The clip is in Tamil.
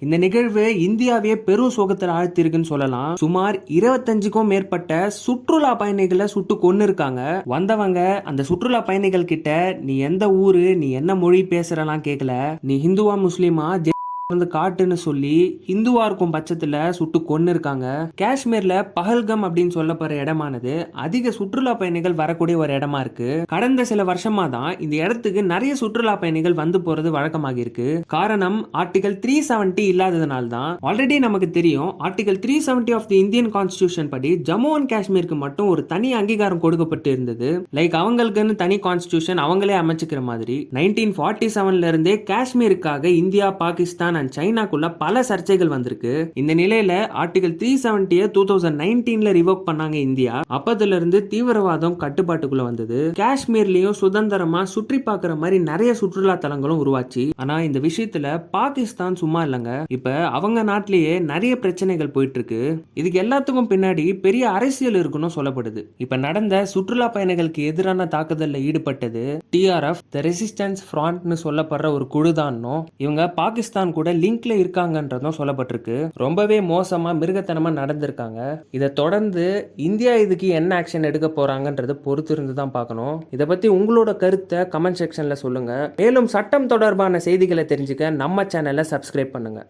இந்த நிகழ்வு இந்தியாவே பெரும் சோகத்தில் ஆழ்த்திருக்குன்னு சொல்லலாம். சுமார் 25க்கும் மேற்பட்ட சுற்றுலா பயணிகளை சுட்டு கொன்னு இருக்காங்க. வந்தவங்க அந்த சுற்றுலா பயணிகள் கிட்ட நீ எந்த ஊரு, நீ என்ன மொழி பேசுறலாம் கேட்கல, நீ ஹிந்துவா முஸ்லீமா வந்து காட்டுன்னு சொல்லி ஹிந்துவா இருக்கும் பட்சத்துல சுட்டு கொன்னு இருக்காங்க. காஷ்மீர்ல பஹல்கம் அப்படின்னு சொல்லப்படுற இடமானது அதிக சுற்றுலா பயணிகள் வரக்கூடிய ஒரு இடமா இருக்கு. கடந்த சில வருஷமா தான் இந்த இடத்துக்கு நிறைய சுற்றுலா பயணிகள் வந்து போறது வழக்கமாக இருக்கு. காரணம் ஆர்டிகல் 370 இல்லாததுனால தான். ஆல்ரெடி நமக்கு தெரியும் article 370 of the Indian constitution படி ஜம்மு அண்ட் காஷ்மீருக்கு மட்டும் ஒரு தனி அங்கீகாரம் கொடுக்கப்பட்டு இருந்தது. லைக் அவங்களுக்குன்னு தனி கான்ஸ்டிடியூஷன் அவங்களே அமைச்சுக்கிற மாதிரி 1947ல இருந்தே காஷ்மீருக்காக இந்தியா, பாகிஸ்தான் அண்ட் சைனாக்குள்ள பல சர்ச்சைகள் வந்திருக்கு. இந்த நிலையில ஆர்டிகல் 370 2019ல ரிவோக் பண்ணாங்க இந்தியா. அப்பதுல இருந்து தீவிரவாதம் கட்டுப்பாட்டுக்குள்ள வந்தது. காஷ்மீர்லயும் சுதந்திரமா சுற்றி பார்க்கிற மாதிரி நிறைய சுற்றுலா தலங்களும் உருவாச்சு. ஆனா இந்த விஷயத்துல பாகிஸ்தான் சும்மா இல்லங்க. இப்ப அவங்க நாட்டிலேயே நிறைய பிரச்சனைகள் போயிட்டு இருக்கு. இதுக்கு எல்லாத்துக்கும் பின்னாடி பெரிய அரசியல் இருக்குன்னு சொல்லப்படுது. இப்ப நடந்த சுற்றுலா பயணிகளுக்கு எதிரான தாக்குதல்ல ஈடுபட்டது டிஆர்எஃப், தி ரெசிஸ்டன்ஸ் ஃப்ரண்ட்னு சொல்லப்படுற ஒரு குழு தான். இவங்க பாகிஸ்தான் கூட லிங்க்ல இருக்காங்கன்றதும் சொல்லப்பட்டிருக்கு. ரொம்பவே மோசமா மிருகத்தனமா நடந்திருக்காங்க. இதை தொடர்ந்து இந்தியா இதுக்கு என்ன ஆக்ஷன் எடுக்க போறாங்கன்றத பொறுத்து இருந்து தான் பார்க்கணும். இதை பத்தி உங்களோட கருத்தை கமெண்ட் செக்ஷன்ல சொல்லுங்க. மேலும் சட்டம் தொடர்பான செய்திகளை தெரிஞ்சுக்க நம்ம சேனலை சப்ஸ்கிரைப் பண்ணுங்க.